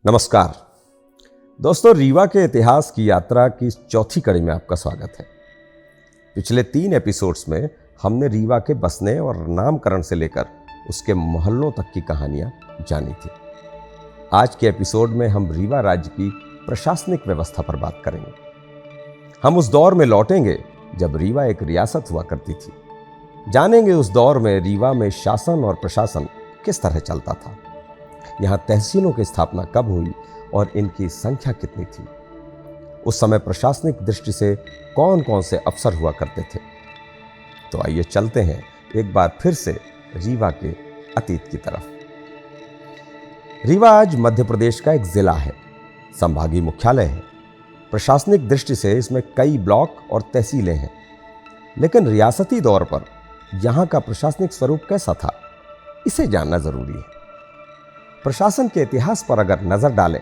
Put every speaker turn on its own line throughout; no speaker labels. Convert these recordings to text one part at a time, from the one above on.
नमस्कार दोस्तों, रीवा के इतिहास की यात्रा की चौथी कड़ी में आपका स्वागत है। पिछले 3 एपिसोड्स में हमने रीवा के बसने और नामकरण से लेकर उसके मोहल्लों तक की कहानियां जानी थी। आज के एपिसोड में हम रीवा राज्य की प्रशासनिक व्यवस्था पर बात करेंगे। हम उस दौर में लौटेंगे जब रीवा एक रियासत हुआ करती थी। जानेंगे उस दौर में रीवा में शासन और प्रशासन किस तरह चलता था, यहाँ तहसीलों की स्थापना कब हुई और इनकी संख्या कितनी थी, उस समय प्रशासनिक दृष्टि से कौन कौन से अफसर हुआ करते थे। तो आइए चलते हैं एक बार फिर से रीवा के अतीत की तरफ। रीवा आज मध्य प्रदेश का एक जिला है, संभागीय मुख्यालय है। प्रशासनिक दृष्टि से इसमें कई ब्लॉक और तहसीलें हैं, लेकिन रियासती दौर पर यहाँ का प्रशासनिक स्वरूप कैसा था, इसे जानना जरूरी है। प्रशासन के इतिहास पर अगर नजर डालें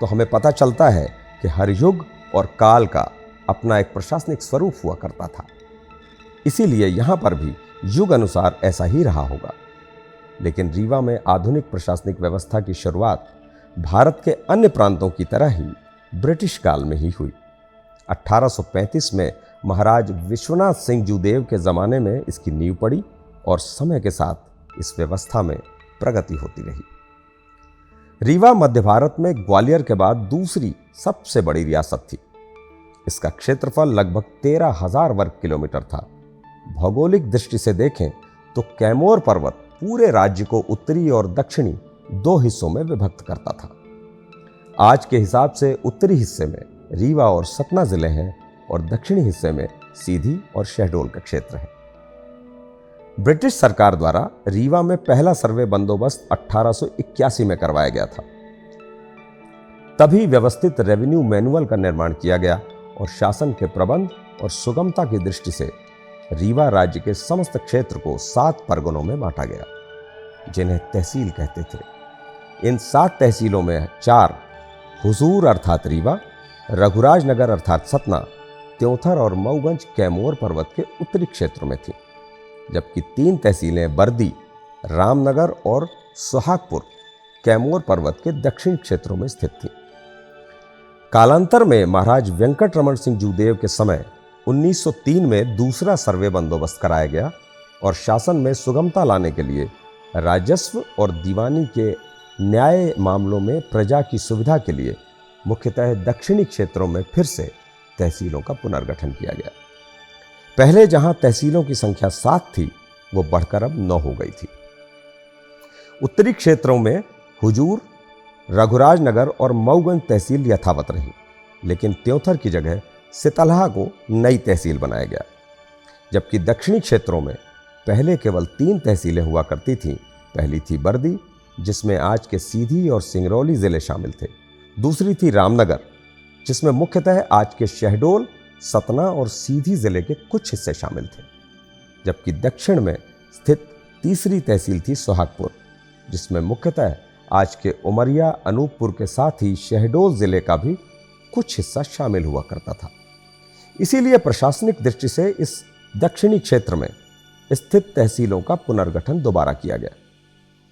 तो हमें पता चलता है कि हर युग और काल का अपना एक प्रशासनिक स्वरूप हुआ करता था। इसीलिए यहां पर भी युग अनुसार ऐसा ही रहा होगा। लेकिन रीवा में आधुनिक प्रशासनिक व्यवस्था की शुरुआत भारत के अन्य प्रांतों की तरह ही ब्रिटिश काल में ही हुई। 1835 में महाराज विश्वनाथ सिंह जूदेव के जमाने में इसकी नींव पड़ी और समय के साथ इस व्यवस्था में प्रगति होती रही। रीवा मध्य भारत में ग्वालियर के बाद दूसरी सबसे बड़ी रियासत थी। इसका क्षेत्रफल लगभग 13,000 वर्ग किलोमीटर था। भौगोलिक दृष्टि से देखें तो कैमोर पर्वत पूरे राज्य को उत्तरी और दक्षिणी 2 हिस्सों में विभक्त करता था। आज के हिसाब से उत्तरी हिस्से में रीवा और सतना जिले हैं और दक्षिणी हिस्से में सीधी और शहडोल का क्षेत्र है। ब्रिटिश सरकार द्वारा रीवा में पहला सर्वे बंदोबस्त 1881 में करवाया गया था। तभी व्यवस्थित रेवेन्यू मैनुअल का निर्माण किया गया और शासन के प्रबंध और सुगमता की दृष्टि से रीवा राज्य के समस्त क्षेत्र को 7 परगनों में बांटा गया, जिन्हें तहसील कहते थे। इन 7 तहसीलों में 4 हुजूर अर्थात रीवा, रघुराजनगर अर्थात सतना, त्योंथर और मऊगंज कैमोर पर्वत के उत्तरी क्षेत्रों में थी, जबकि 3 तहसीलें बर्दी, रामनगर और सुहागपुर कैमोर पर्वत के दक्षिण क्षेत्रों में स्थित थी। कालांतर में महाराज वेंकटरमण सिंह जूदेव के समय 1903 में दूसरा सर्वे बंदोबस्त कराया गया और शासन में सुगमता लाने के लिए राजस्व और दीवानी के न्याय मामलों में प्रजा की सुविधा के लिए मुख्यतः दक्षिणी क्षेत्रों में फिर से तहसीलों का पुनर्गठन किया गया। पहले जहां तहसीलों की संख्या 7 थी, वो बढ़कर अब 9 हो गई थी। उत्तरी क्षेत्रों में हुजूर, रघुराजनगर और मऊगंज तहसील यथावत रही, लेकिन त्योंथर की जगह सितलहा को नई तहसील बनाया गया। जबकि दक्षिणी क्षेत्रों में पहले केवल 3 तहसीलें हुआ करती थीं। पहली थी बर्दी, जिसमें आज के सीधी और सिंगरौली जिले शामिल थे। दूसरी थी रामनगर, जिसमें मुख्यतः आज के शहडोल, सतना और सीधी जिले के कुछ हिस्से शामिल थे। जबकि दक्षिण में स्थित तीसरी तहसील थी सुहागपुर, जिसमें मुख्यतः आज के उमरिया, अनूपपुर के साथ ही शहडोल जिले का भी कुछ हिस्सा शामिल हुआ करता था। इसीलिए प्रशासनिक दृष्टि से इस दक्षिणी क्षेत्र में स्थित तहसीलों का पुनर्गठन दोबारा किया गया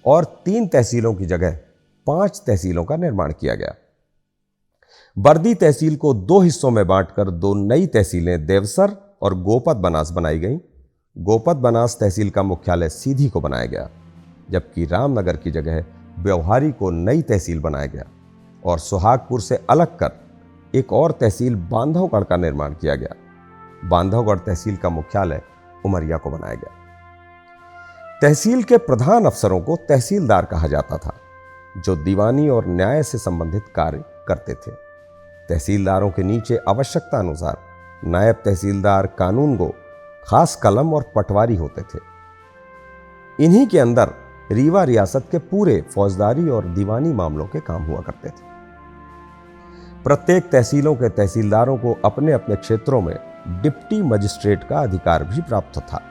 और 3 तहसीलों की जगह 5 तहसीलों का निर्माण किया गया। बर्दी तहसील को 2 हिस्सों में बांटकर 2 नई तहसीलें देवसर और गोपद बनास बनाई गईं। गोपद बनास तहसील का मुख्यालय सीधी को बनाया गया, जबकि रामनगर की जगह व्यवहारी को नई तहसील बनाया गया और सुहागपुर से अलग कर एक और तहसील बांधवगढ़ का निर्माण किया गया। बांधवगढ़ तहसील का मुख्यालय उमरिया को बनाया गया। तहसील के प्रधान अफसरों को तहसीलदार कहा जाता था, जो दीवानी और न्याय से संबंधित कार्य करते थे। तहसीलदारों के नीचे आवश्यकता अनुसार नायब तहसीलदार, कानूनगो, खास कलम और पटवारी होते थे। इन्हीं के अंदर रीवा रियासत के पूरे फौजदारी और दीवानी मामलों के काम हुआ करते थे। प्रत्येक तहसीलों के तहसीलदारों को अपने अपने क्षेत्रों में डिप्टी मजिस्ट्रेट का अधिकार भी प्राप्त था।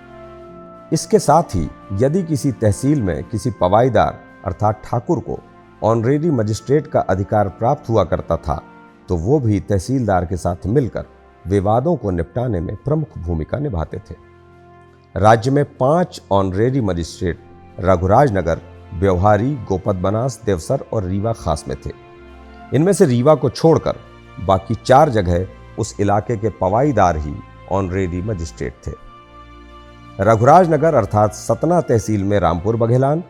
इसके साथ ही यदि किसी तहसील में किसी पवाईदार अर्थात ठाकुर को ऑनरेरी मजिस्ट्रेट का अधिकार प्राप्त हुआ करता था, तो वो भी तहसीलदार के साथ मिलकर विवादों को निपटाने में प्रमुख भूमिका निभाते थे। राज्य में 5 ऑनरेरी मजिस्ट्रेट रघुराजनगर, व्यवहारी, गोपद बनास, देवसर और रीवा खास में थे। इनमें से रीवा को छोड़कर बाकी 4 जगह उस इलाके के पवाईदार ही ऑनरेरी मजिस्ट्रेट थे। रघुराज नगर अर्थात सतना तहसील में रामपुर बघेलान,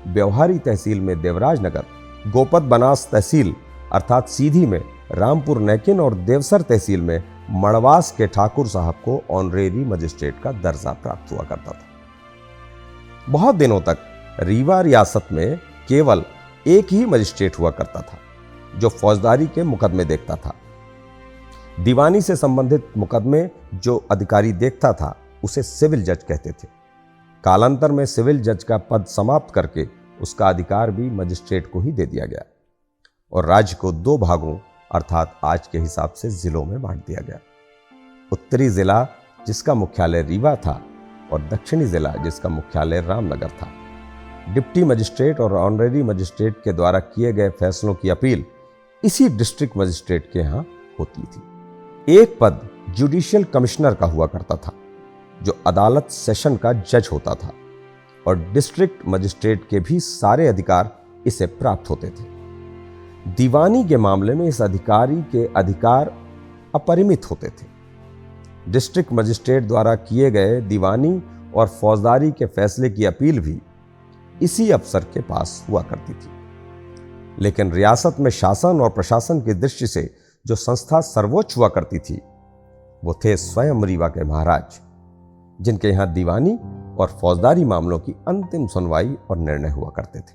व्यवहारी तहसील में देवराज नगर, गोपत बनास तहसील अर्थात सीधी में रामपुर नैकिन और देवसर तहसील में मड़वास के ठाकुर साहब को ऑनरेरी मजिस्ट्रेट का दर्जा प्राप्त हुआ करता था। बहुत दिनों तक रीवा रियासत में केवल एक ही मजिस्ट्रेट हुआ करता था जो फौजदारी के मुकदमे देखता था। दीवानी से संबंधित मुकदमे जो अधिकारी देखता था उसे सिविल जज कहते थे। कालांतर में सिविल जज का पद समाप्त करके उसका अधिकार भी मजिस्ट्रेट को ही दे दिया गया और राज्य को 2 भागों अर्थात आज के हिसाब से जिलों में बांट दिया गया। उत्तरी जिला जिसका मुख्यालय रीवा था और दक्षिणी जिला जिसका मुख्यालय रामनगर था। डिप्टी मजिस्ट्रेट और ऑनरेरी मजिस्ट्रेट के द्वारा किए गए फैसलों की अपील इसी डिस्ट्रिक्ट मजिस्ट्रेट के यहां होती थी। एक पद जुडिशियल कमिश्नर का हुआ करता था जो अदालत सेशन का जज होता था और डिस्ट्रिक्ट मजिस्ट्रेट के भी सारे अधिकार इसे प्राप्त होते थे। दीवानी के मामले में इस अधिकारी के अधिकार अपरिमित होते थे। डिस्ट्रिक्ट मजिस्ट्रेट द्वारा किए गए दीवानी और फौजदारी के फैसले की अपील भी इसी अफसर के पास हुआ करती थी। लेकिन रियासत में शासन और प्रशासन की दृष्टि से जो संस्था सर्वोच्च हुआ करती थी वो थे स्वयं रीवा के महाराज, जिनके यहां दीवानी और फौजदारी मामलों की अंतिम सुनवाई और निर्णय हुआ करते थे।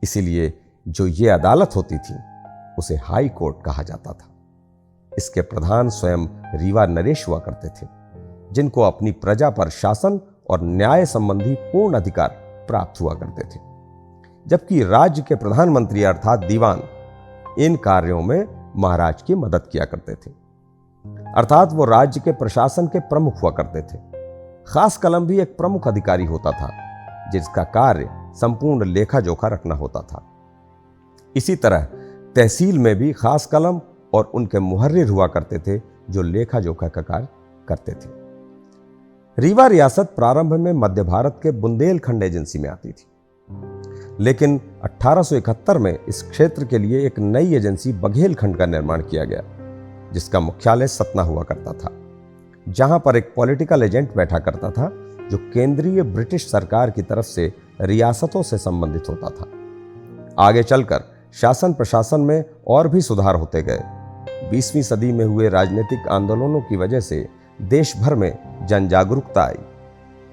इसीलिए जो ये अदालत होती थी उसे हाई कोर्ट कहा जाता था। इसके प्रधान स्वयं रीवा नरेश हुआ करते थे, जिनको अपनी प्रजा पर शासन और न्याय संबंधी पूर्ण अधिकार प्राप्त हुआ करते थे, जबकि राज्य के प्रधानमंत्री अर्थात दीवान इन कार्यों में महाराज की मदद किया करते थे। अर्थात वो राज्य के प्रशासन के प्रमुख हुआ करते थे। खास कलम भी एक प्रमुख अधिकारी होता था जिसका कार्य संपूर्ण लेखा जोखा रखना होता था। इसी तरह तहसील में भी खास कलम और उनके मुहर्रिर हुआ करते थे जो लेखा जोखा का कार्य करते थे। रीवा रियासत प्रारंभ में मध्य भारत के बुंदेलखंड एजेंसी में आती थी, लेकिन 1871 में इस क्षेत्र के लिए एक नई एजेंसी बघेलखंड का निर्माण किया गया, जिसका मुख्यालय सतना हुआ करता था, जहां पर एक पॉलिटिकल एजेंट बैठा करता था जो केंद्रीय ब्रिटिश सरकार की तरफ से रियासतों से संबंधित होता था। आगे चलकर शासन प्रशासन में और भी सुधार होते गए। 20वीं सदी में हुए राजनीतिक आंदोलनों की वजह से देश भर में जन जागरूकता आई।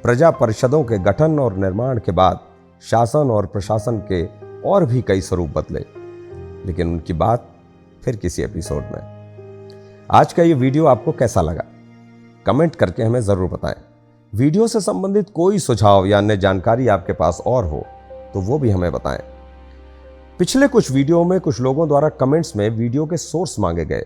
प्रजा परिषदों के गठन और निर्माण के बाद शासन और प्रशासन के और भी कई स्वरूप बदले, लेकिन उनकी बात फिर किसी एपिसोड में। आज का ये वीडियो आपको कैसा लगा कमेंट करके हमें जरूर बताएं। वीडियो से संबंधित कोई सुझाव या अन्य जानकारी आपके पास और हो तो वो भी हमें बताएं। पिछले कुछ वीडियो में कुछ लोगों द्वारा कमेंट्स में वीडियो के सोर्स मांगे गए,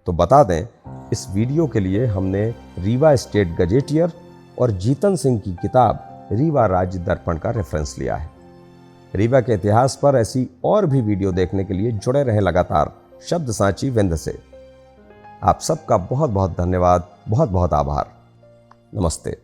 तो बता दें इस वीडियो के लिए हमने रीवा स्टेट गजेटियर और जीतन सिंह की किताब रीवा राज्य दर्पण का रेफरेंस लिया है। रीवा के इतिहास पर ऐसी और भी वीडियो देखने के लिए जुड़े रहें लगातार शब्द सांची विंध्य से। आप सबका बहुत बहुत धन्यवाद, बहुत बहुत आभार। नमस्ते।